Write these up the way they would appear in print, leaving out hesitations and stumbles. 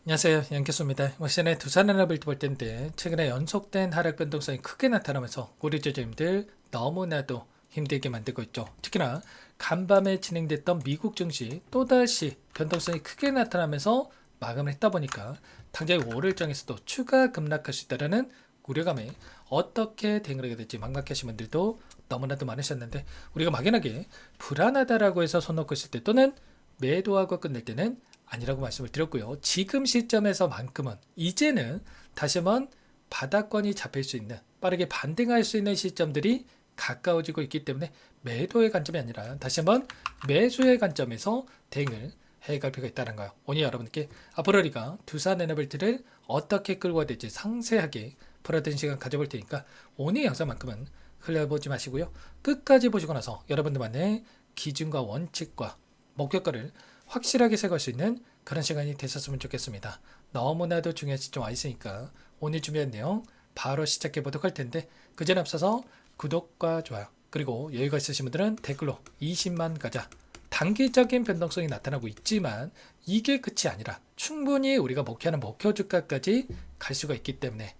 안녕하세요. 양교수입니다. 이번 시간에 두산에너빌드 볼 텐데 최근에 연속된 하락 변동성이 크게 나타나면서 우리 투자자님들 너무나도 힘들게 만들고 있죠. 특히나 간밤에 진행됐던 미국 증시 또다시 변동성이 크게 나타나면서 마감을 했다 보니까 당장 5월 일정에서도 추가 급락할 수 있다는 우려감에 어떻게 대응을 하게 될지 막막하신 분들도 너무나도 많으셨는데, 우리가 막연하게 불안하다라고 해서 손 놓고 있을 때 또는 매도하고 끝낼 때는 아니라고 말씀을 드렸고요. 지금 시점에서만큼은 이제는 다시 한번 바닥권이 잡힐 수 있는, 빠르게 반등할 수 있는 시점들이 가까워지고 있기 때문에 매도의 관점이 아니라 다시 한번 매수의 관점에서 대응을 해갈 필요가 있다는 거예요. 오늘 여러분께 앞으로 우리가 두산 에너빌트를 어떻게 끌고 가야 될지 상세하게 풀어드리는 시간 가져볼 테니까 오늘 영상만큼은 흘려보지 마시고요. 끝까지 보시고 나서 여러분들만의 기준과 원칙과 목표가를 확실하게 세울 수 있는 그런 시간이 됐었으면 좋겠습니다. 너무나도 중요한 시점 와 있으니까 오늘 준비한 내용 바로 시작해 보도록 할 텐데, 그 전에 앞서서 구독과 좋아요, 그리고 여유가 있으신 분들은 댓글로 20만 가자. 단기적인 변동성이 나타나고 있지만 이게 끝이 아니라 충분히 우리가 목표하는 목표 주가까지 갈 수가 있기 때문에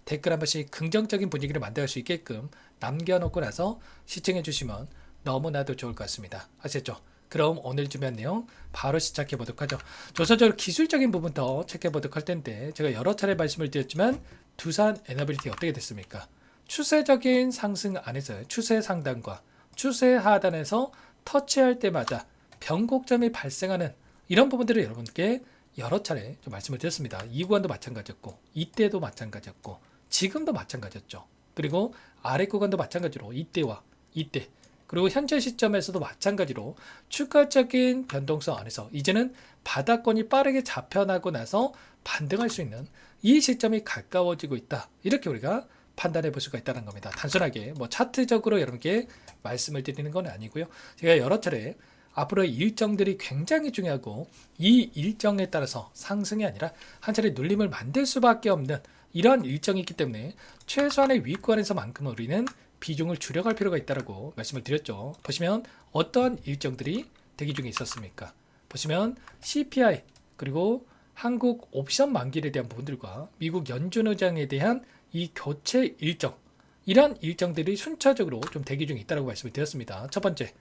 댓글 한 번씩 긍정적인 분위기를 만들 수 있게끔 남겨놓고 나서 시청해 주시면 너무나도 좋을 것 같습니다. 아시겠죠? 그럼 오늘 준비한 내용 바로 시작해 보도록 하죠. 조선적으로 기술적인 부분부터 체크해 보도록 할 텐데, 제가 여러 차례 말씀을 드렸지만 두산 에너빌티 어떻게 됐습니까? 추세적인 상승 안에서 추세 상단과 추세 하단에서 터치할 때마다 변곡점이 발생하는 이런 부분들을 여러분께 여러 차례 좀 말씀을 드렸습니다. 이 구간도 마찬가지였고 이때도 마찬가지였고 지금도 마찬가지였죠. 그리고 아래 구간도 마찬가지로 이때와 이때, 그리고 현재 시점에서도 마찬가지로 추가적인 변동성 안에서 이제는 바닥권이 빠르게 잡혀나고 나서 반등할 수 있는 이 시점이 가까워지고 있다, 이렇게 우리가 판단해 볼 수가 있다는 겁니다. 단순하게 뭐 차트적으로 여러분께 말씀을 드리는 건 아니고요. 제가 여러 차례 앞으로의 일정들이 굉장히 중요하고 이 일정에 따라서 상승이 아니라 한 차례 눌림을 만들 수밖에 없는 이러한 일정이 있기 때문에 최소한의 윗권에서만큼은 우리는 비중을 줄여갈 필요가 있다고 말씀을 드렸죠. 보시면 어떠한 일정들이 대기 중에 있었습니까? 보시면 CPI, 그리고 한국 옵션 만기에 대한 부분들과 미국 연준 의장에 대한 이 교체 일정, 이런 일정들이 순차적으로 좀 대기 중에 있다고 말씀을 드렸습니다. 첫 번째,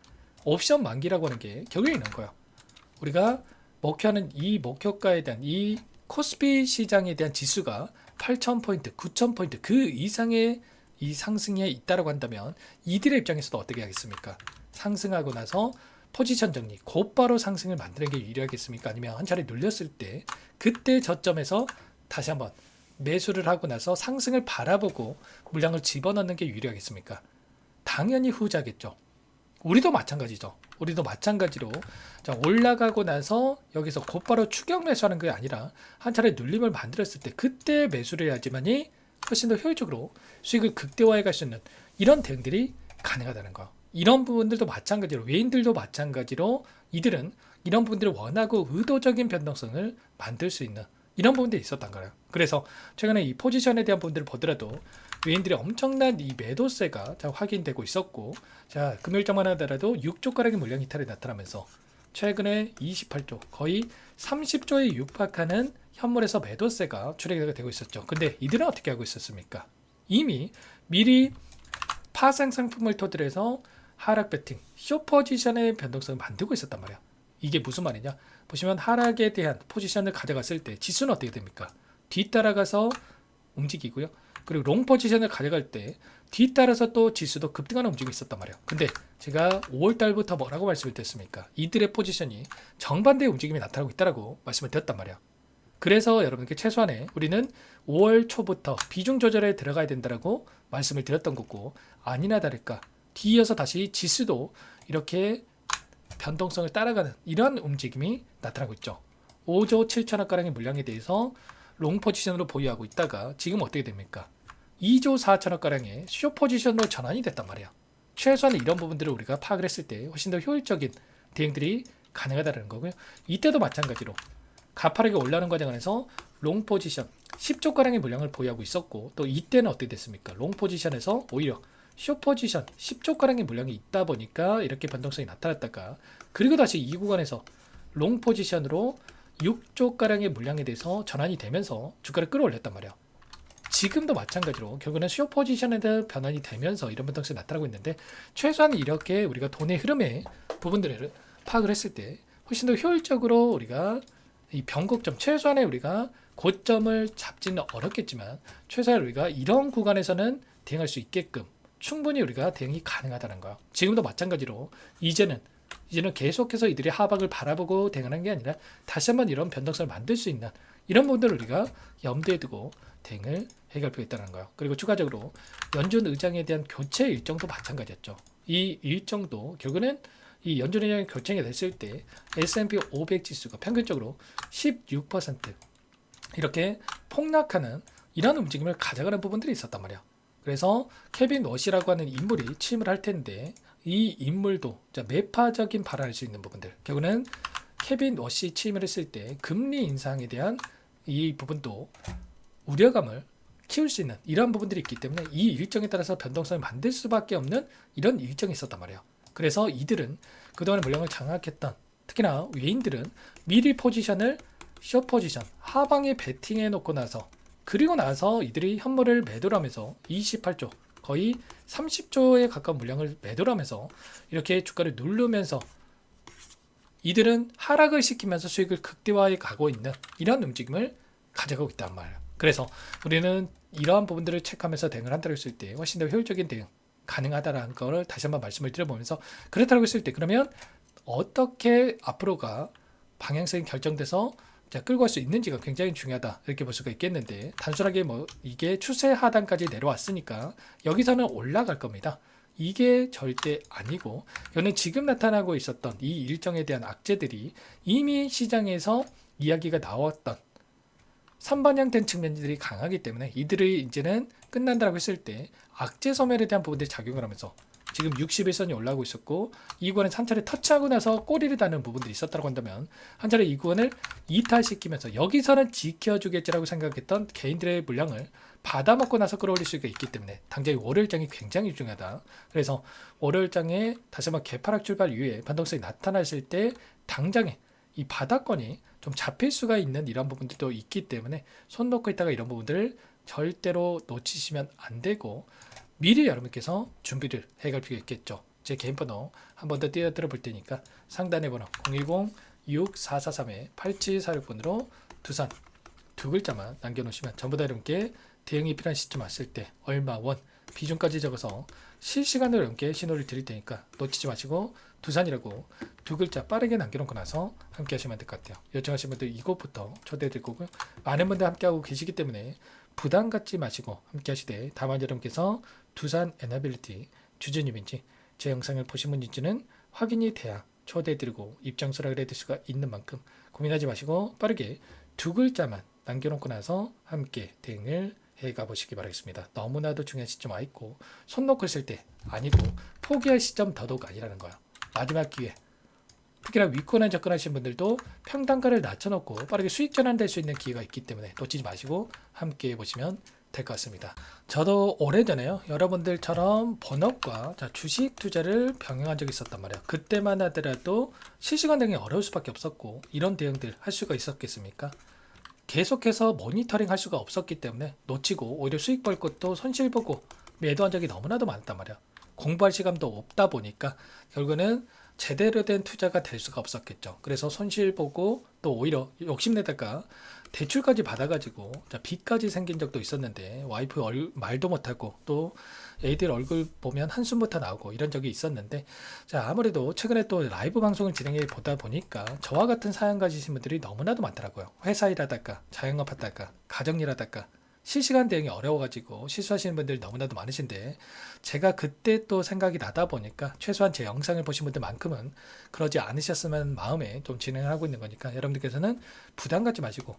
옵션 만기라고 하는 게 결국에 있는 거예요. 우리가 목표하는 이 목표가에 대한 이 코스피 시장에 대한 지수가 8,000포인트, 9,000포인트 그 이상의 이 상승에 있다고 한다면 이들의 입장에서도 어떻게 하겠습니까? 상승하고 나서 포지션 정리, 곧바로 상승을 만드는 게 유리하겠습니까? 아니면 한 차례 눌렸을 때 그때 저점에서 다시 한번 매수를 하고 나서 상승을 바라보고 물량을 집어넣는 게 유리하겠습니까? 당연히 후자겠죠. 우리도 마찬가지죠. 우리도 마찬가지로 자, 올라가고 나서 여기서 곧바로 추격 매수하는 게 아니라 한 차례 눌림을 만들었을 때 그때 매수를 해야지만이 훨씬 더 효율적으로 수익을 극대화해 갈 수 있는 이런 대응들이 가능하다는 거. 이런 부분들도 마찬가지로 외인들도 마찬가지로 이들은 이런 부분들을 원하고 의도적인 변동성을 만들 수 있는 이런 부분들이 있었던 거예요. 그래서 최근에 이 포지션에 대한 부분들을 보더라도 외인들이 엄청난 이 매도세가 확인되고 있었고, 자 금요일장만 하더라도 6조 가량의 물량 이탈이 나타나면서 최근에 28조, 거의 30조에 육박하는 현물에서 매도세가 출회가 되고 있었죠. 근데 이들은 어떻게 하고 있었습니까? 이미 미리 파생 상품을 토대로 하락 배팅, 쇼 포지션의 변동성을 만들고 있었단 말이야. 이게 무슨 말이냐? 보시면 하락에 대한 포지션을 가져갔을 때 지수는 어떻게 됩니까? 뒤따라가서 움직이고요. 그리고 롱 포지션을 가져갈 때 뒤따라서 또 지수도 급등하는 움직임이 있었단 말이에요. 근데 제가 5월달부터 뭐라고 말씀을 드렸습니까? 이들의 포지션이 정반대의 움직임이 나타나고 있다고 말씀을 드렸단 말이에요. 그래서 여러분께 최소한의 우리는 5월 초부터 비중 조절에 들어가야 된다고 말씀을 드렸던 거고, 아니나 다를까 뒤이어서 다시 지수도 이렇게 변동성을 따라가는 이런 움직임이 나타나고 있죠. 5조 7천억 가량의 물량에 대해서 롱 포지션으로 보유하고 있다가 지금 어떻게 됩니까? 2조 4천억 가량의 쇼 포지션으로 전환이 됐단 말이야. 최소한 이런 부분들을 우리가 파악을 했을 때 훨씬 더 효율적인 대응들이 가능하다는 거고요. 이때도 마찬가지로 가파르게 올라오는 과정 안에서 롱 포지션 10조 가량의 물량을 보유하고 있었고, 또 이때는 어떻게 됐습니까? 롱 포지션에서 오히려 쇼 포지션 10조 가량의 물량이 있다 보니까 이렇게 변동성이 나타났다가, 그리고 다시 이 구간에서 롱 포지션으로 6조가량의 물량에 대해서 전환이 되면서 주가를 끌어올렸단 말이야. 지금도 마찬가지로 결국은 수요 포지션에 대한 변환이 되면서 이런 변동성이 나타나고 있는데, 최소한 이렇게 우리가 돈의 흐름의 부분들을 파악을 했을 때 훨씬 더 효율적으로 우리가 이 변곡점, 최소한의 우리가 고점을 잡지는 어렵겠지만 최소한 우리가 이런 구간에서는 대응할 수 있게끔 충분히 우리가 대응이 가능하다는 거예요. 지금도 마찬가지로 이제는 계속해서 이들이 하방을 바라보고 대응하는 게 아니라 다시 한번 이런 변동성을 만들 수 있는 이런 부분들을 우리가 염두에 두고 대응을 해갈 필요가 있다는 거예요. 그리고 추가적으로 연준 의장에 대한 교체 일정도 마찬가지였죠. 이 일정도 결국은 이 연준 의장의 교체가 됐을 때 S&P 500 지수가 평균적으로 16% 이렇게 폭락하는 이런 움직임을 가져가는 부분들이 있었단 말이야. 그래서 케빈 워시라고 하는 인물이 취임을 할 텐데, 이 인물도 매파적인 발언을 할 수 있는 부분들, 결국은 케빈 워시 취임을 했을 때 금리 인상에 대한 이 부분도 우려감을 키울 수 있는 이러한 부분들이 있기 때문에 이 일정에 따라서 변동성을 만들 수밖에 없는 이런 일정이 있었단 말이에요. 그래서 이들은 그동안 물량을 장악했던, 특히나 외인들은 미리 포지션을 숏 포지션 하방에 베팅해 놓고 나서, 그리고 나서 이들이 현물을 매도를 하면서 28조 거의 30조에 가까운 물량을 매도를 하면서 이렇게 주가를 누르면서 이들은 하락을 시키면서 수익을 극대화해 가고 있는 이런 움직임을 가져가고 있단 말이에요. 그래서 우리는 이러한 부분들을 체크하면서 대응을 한다고 했을 때 훨씬 더 효율적인 대응 가능하다는 걸 다시 한번 말씀을 드려보면서, 그렇다고 했을 때 그러면 어떻게 앞으로가 방향성이 결정돼서 끌고 갈 수 있는지가 굉장히 중요하다 이렇게 볼 수가 있겠는데, 단순하게 뭐 이게 추세 하단까지 내려왔으니까 여기서는 올라갈 겁니다. 이게 절대 아니고, 이거는 지금 나타나고 있었던 이 일정에 대한 악재들이 이미 시장에서 이야기가 나왔던 선반영된 측면들이 강하기 때문에 이들이 이제는 끝난다고 했을 때 악재 소멸에 대한 부분들이 작용을 하면서 지금 61선이 올라오고 있었고, 이 구간을 한 차례 터치하고 나서 꼬리를 다는 부분들이 있었다고 한다면 한 차례 이 구간을 이탈시키면서 여기서는 지켜주겠지라고 생각했던 개인들의 물량을 받아먹고 나서 끌어올릴 수가 있기 때문에 당장 월요일장이 굉장히 중요하다. 그래서 월요일장에 다시 한번 개파락 출발 이후에 변동성이 나타났을 때 당장에 이 바닥권이 좀 잡힐 수가 있는 이런 부분들도 있기 때문에 손 놓고 있다가 이런 부분들을 절대로 놓치시면 안 되고, 미리 여러분께서 준비를 해갈 필요가 있겠죠. 제 개인 번호 한 번 더 띄워드려 볼 테니까 상단의 번호 010-6443-8746번으로 두산 두 글자만 남겨놓으시면 전부 다 여러분께 대응이 필요한 시점 왔을 때 얼마 원 비중까지 적어서 실시간으로 여러분께 신호를 드릴 테니까 놓치지 마시고 두산이라고 두 글자 빠르게 남겨놓고 나서 함께 하시면 될 것 같아요. 요청하신 분들 이곳부터 초대해 드릴 거고요. 많은 분들 함께하고 계시기 때문에 부담 갖지 마시고 함께 하시되, 다만 여러분께서 두산 에너빌리티 주주님인지 제 영상을 보신 분인지는 확인이 돼야 초대해 드리고 입장 수락을 해드릴 수가 있는 만큼 고민하지 마시고 빠르게 두 글자만 남겨놓고 나서 함께 대응을 해가 보시기 바라겠습니다. 너무나도 중요한 시점 와 있고 손 놓고 있을 때 아니고 포기할 시점 더더욱 아니라는 거야. 마지막 기회, 특히나 윗권에 접근하신 분들도 평단가를 낮춰놓고 빠르게 수익 전환될 수 있는 기회가 있기 때문에 놓치지 마시고 함께 해보시면 될 것 같습니다. 저도 오래전에요, 여러분들처럼 본업과 주식 투자를 병행한 적이 있었단 말이에요. 그때만 하더라도 실시간 대응이 어려울 수밖에 없었고 이런 대응들 할 수가 있었겠습니까? 계속해서 모니터링 할 수가 없었기 때문에 놓치고 오히려 수익 벌 것도 손실 보고 매도한 적이 너무나도 많단 말이야. 공부할 시간도 없다 보니까 결국에는 제대로 된 투자가 될 수가 없었겠죠. 그래서 손실 보고 또 오히려 욕심내다가 대출까지 받아가지고 빚까지 생긴 적도 있었는데, 와이프 말도 못하고 또 애들 얼굴 보면 한숨부터 나오고 이런 적이 있었는데, 아무래도 최근에 또 라이브 방송을 진행해 보다 보니까 저와 같은 사연 가지신 분들이 너무나도 많더라고요. 회사 일하다가 자영업 하다가 가정일 하다가 실시간 대응이 어려워가지고 실수하시는 분들이 너무나도 많으신데, 제가 그때 또 생각이 나다 보니까 최소한 제 영상을 보신 분들만큼은 그러지 않으셨으면 마음에 좀 진행을 하고 있는 거니까, 여러분들께서는 부담 갖지 마시고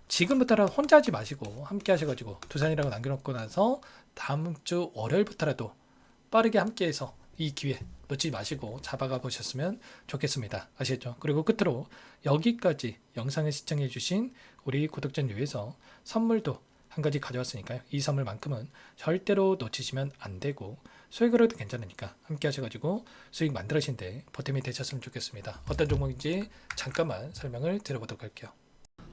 지금부터라도 혼자 하지 마시고 함께 하셔가지고 두산이라고 남겨놓고 나서 다음 주 월요일부터라도 빠르게 함께해서 이 기회 놓치지 마시고 잡아가 보셨으면 좋겠습니다. 아시겠죠? 그리고 끝으로 여기까지 영상을 시청해 주신 우리 구독자님 위해서 선물도 한 가지 가져왔으니까요. 이 선물만큼은 절대로 놓치시면 안 되고 수익으로 해도 괜찮으니까 함께 하셔가지고 수익 만들으신데 보탬이 되셨으면 좋겠습니다. 어떤 종목인지 잠깐만 설명을 드려보도록 할게요.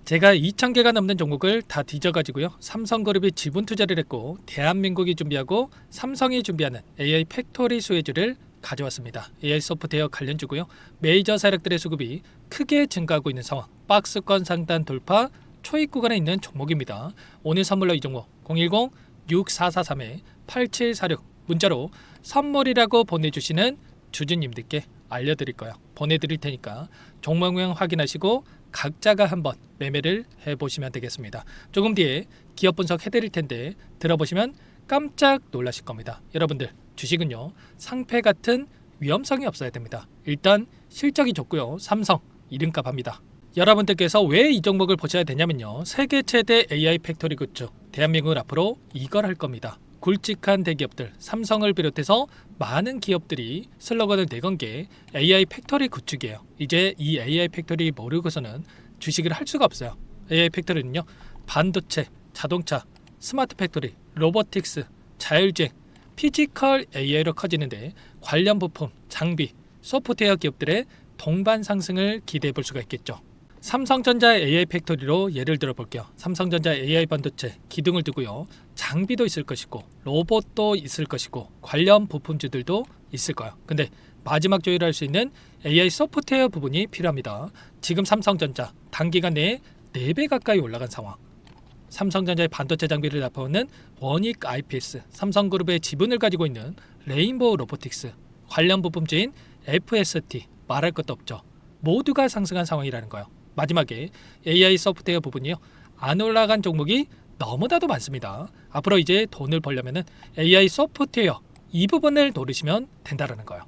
제가 2,000개가 넘는 종목을 다 뒤져가지고요. 삼성그룹이 지분 투자를 했고 대한민국이 준비하고 삼성이 준비하는 AI 팩토리 수혜주를 가져왔습니다. AI 소프트웨어 관련주고요. 메이저 세력들의 수급이 크게 증가하고 있는 상황. 박스권 상단 돌파 초입 구간에 있는 종목입니다. 오늘 선물로 이 종목 010-6443-8746 문자로 선물이라고 보내주시는 주주님들께 알려드릴 거예요. 보내드릴 테니까 종목명 확인하시고 각자가 한번 매매를 해보시면 되겠습니다. 조금 뒤에 기업 분석 해드릴 텐데 들어보시면 깜짝 놀라실 겁니다. 여러분들 주식은요 상패 같은 위험성이 없어야 됩니다. 일단 실적이 좋고요. 삼성 이름값 합니다. 여러분들께서 왜 이 종목을 보셔야 되냐면요. 세계 최대 AI 팩토리 굿즈 대한민국은 앞으로 이걸 할 겁니다. 굵직한 대기업들 삼성을 비롯해서 많은 기업들이 슬로건을 내건 게 AI 팩토리 구축이에요. 이제 이 AI 팩토리 모르고서는 주식을 할 수가 없어요. AI 팩토리는요 반도체, 자동차, 스마트 팩토리, 로보틱스, 자율주행, 피지컬 AI로 커지는데 관련 부품, 장비, 소프트웨어 기업들의 동반 상승을 기대해 볼 수가 있겠죠. 삼성전자 AI 팩토리로 예를 들어 볼게요. 삼성전자 AI 반도체 기둥을 두고요. 장비도 있을 것이고 로봇도 있을 것이고 관련 부품주들도 있을 거예요. 근데 마지막 조율을 할 수 있는 AI 소프트웨어 부분이 필요합니다. 지금 삼성전자 단기간 내에 4배 가까이 올라간 상황. 삼성전자의 반도체 장비를 납품하는 원익 IPS, 삼성그룹의 지분을 가지고 있는 레인보우 로보틱스, 관련 부품주인 FST 말할 것도 없죠. 모두가 상승한 상황이라는 거예요. 마지막에 AI 소프트웨어 부분이요. 안 올라간 종목이 너무나도 많습니다. 앞으로 이제 돈을 벌려면 AI 소프트웨어 이 부분을 노리시면 된다는 거예요.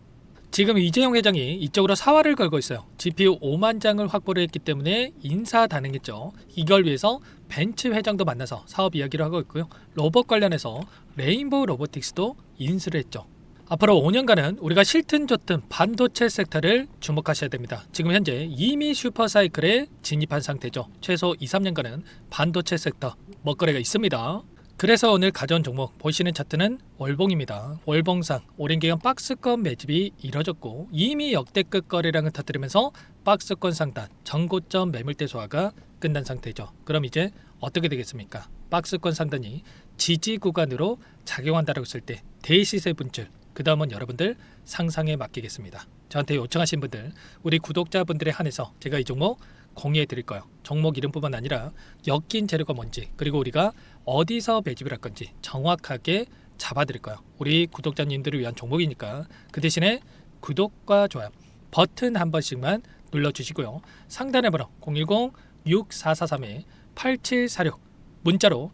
지금 이재용 회장이 이쪽으로 사활을 걸고 있어요. GPU 5만 장을 확보를 했기 때문에 인사단행했죠. 이걸 위해서 벤츠 회장도 만나서 사업 이야기를 하고 있고요. 로봇 관련해서 레인보우 로보틱스도 인수를 했죠. 앞으로 5년간은 우리가 싫든 좋든 반도체 섹터를 주목하셔야 됩니다. 지금 현재 이미 슈퍼사이클에 진입한 상태죠. 최소 2, 3년간은 반도체 섹터 먹거리가 있습니다. 그래서 오늘 가져온 종목 보시는 차트는 월봉입니다. 월봉상 오랜 기간 박스권 매집이 이뤄졌고 이미 역대급 거래량을 터뜨리면서 박스권 상단 전고점 매물대 소화가 끝난 상태죠. 그럼 이제 어떻게 되겠습니까? 박스권 상단이 지지 구간으로 작용한다고 했을 때 대시세 분출 그 다음은 여러분들 상상에 맡기겠습니다. 저한테 요청하신 분들 우리 구독자분들에 한해서 제가 이 종목 공유해 드릴 거예요. 종목 이름뿐만 아니라 엮인 재료가 뭔지 그리고 우리가 어디서 매집을 할 건지 정확하게 잡아 드릴 거예요. 우리 구독자님들을 위한 종목이니까 그 대신에 구독과 좋아요 버튼 한 번씩만 눌러주시고요. 상단의 번호 010-6443-8746 문자로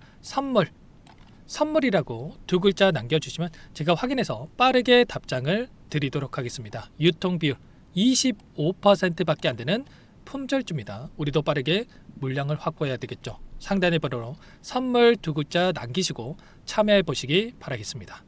선물이라고 2글자 남겨주시면 제가 확인해서 빠르게 답장을 드리도록 하겠습니다. 유통비율 25%밖에 안 되는 품절주입니다. 우리도 빠르게 물량을 확보해야 되겠죠. 상단의 번호로 선물 2글자 남기시고 참여해 보시기 바라겠습니다.